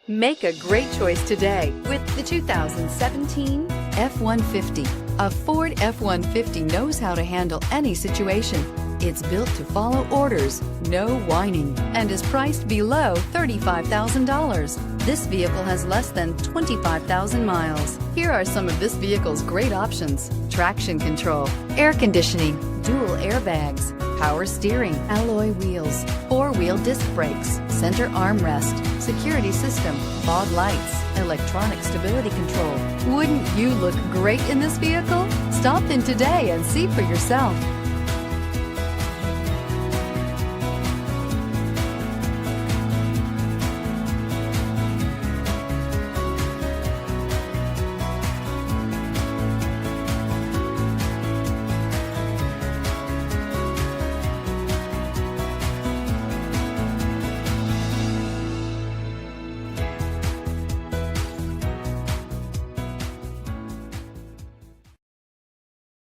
Make a great choice today with the 2017 F-150. A Ford F-150 knows how to handle any situation. It's built to follow orders, no whining, and is priced below $35,000. This vehicle has less than 25,000 miles. Here are some of this vehicle's great options: traction control, air conditioning, dual airbags, power steering, alloy wheels, four-wheel disc brakes, center armrest, security system, fog lights, electronic stability control. Wouldn't you look great in this vehicle? Stop in today and see for yourself.